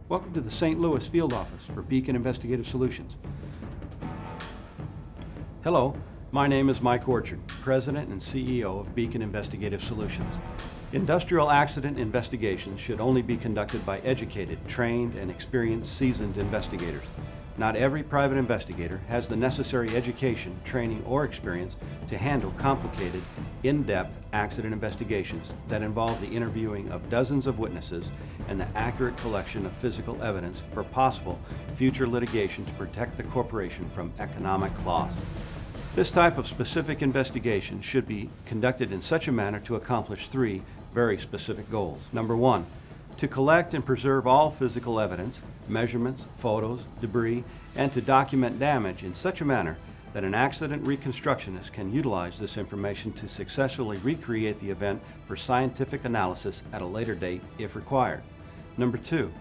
Welcome to the St. Louis Field Office for Beacon Investigative Solutions. Hello, my name is Mike Orchard, President and CEO of Beacon Investigative Solutions. Industrial accident investigations should only be conducted by educated, trained, and experienced seasoned investigators. Not every private investigator has the necessary education, training, or experience to handle complicated, in-depth accident investigations that involve the interviewing of dozens of witnesses and the accurate collection of physical evidence for possible future litigation to protect the corporation from economic loss. This type of specific investigation should be conducted in such a manner to accomplish three very specific goals. Number one, to collect and preserve all physical evidence, measurements, photos, debris, and to document damage in such a manner that an accident reconstructionist can utilize this information to successfully recreate the event for scientific analysis at a later date if required. Number two,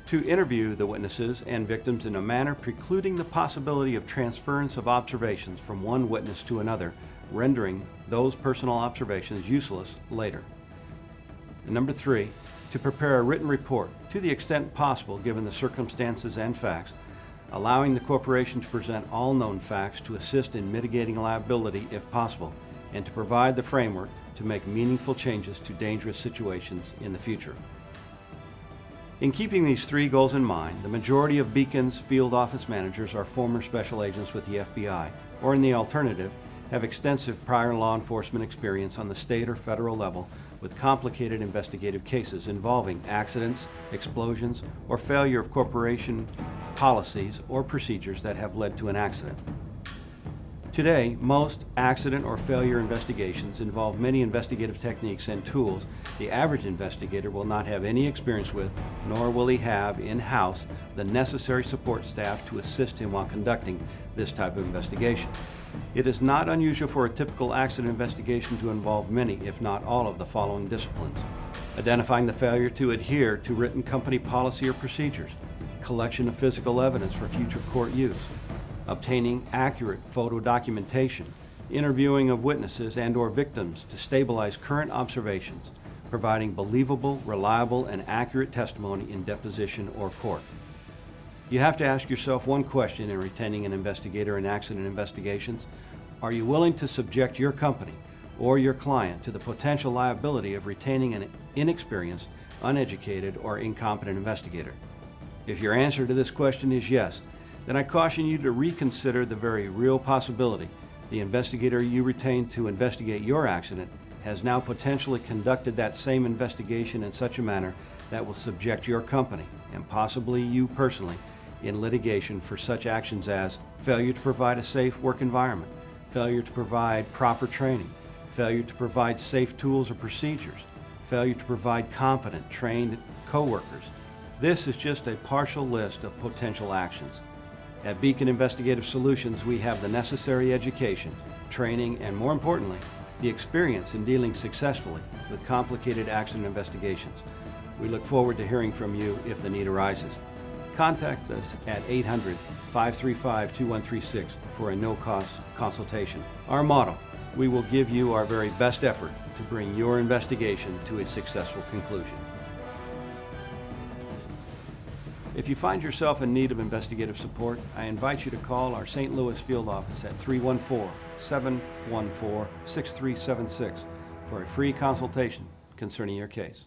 to interview the witnesses and victims in a manner precluding the possibility of transference of observations from one witness to another, rendering those personal observations useless later. And number three, to prepare a written report to the extent possible given the circumstances and facts, allowing the corporation to present all known facts to assist in mitigating liability if possible, and to provide the framework to make meaningful changes to dangerous situations in the future. In keeping these three goals in mind, the majority of Beacon's field office managers are former special agents with the FBI, or in the alternative, have extensive prior law enforcement experience on the state or federal level with complicated investigative cases involving accidents, explosions, or failure of corporation policies or procedures that have led to an accident. Today, most accident or failure investigations involve many investigative techniques and tools the average investigator will not have any experience with, nor will he have in-house the necessary support staff to assist him while conducting this type of investigation. It is not unusual for a typical accident investigation to involve many, if not all, of the following disciplines: identifying the failure to adhere to written company policy or procedures, collection of physical evidence for future court use, obtaining accurate photo documentation, interviewing of witnesses and/or victims to stabilize current observations, providing believable, reliable, and accurate testimony in deposition or court. You have to ask yourself one question in retaining an investigator in accident investigations: are you willing to subject your company or your client to the potential liability of retaining an inexperienced, uneducated, or incompetent investigator? If your answer to this question is yes, then I caution you to reconsider the very real possibility the investigator you retained to investigate your accident has now potentially conducted that same investigation in such a manner that will subject your company, and possibly you personally, in litigation for such actions as failure to provide a safe work environment, failure to provide proper training, failure to provide safe tools or procedures, failure to provide competent, trained co-workers. This is just a partial list of potential actions. At Beacon Investigative Solutions, we have the necessary education, training, and more importantly, the experience in dealing successfully with complicated accident investigations. We look forward to hearing from you if the need arises. Contact us at 800-535-2136 for a no-cost consultation. Our motto: we will give you our very best effort to bring your investigation to a successful conclusion. If you find yourself in need of investigative support, I invite you to call our St. Louis field office at 314-714-6376 for a free consultation concerning your case.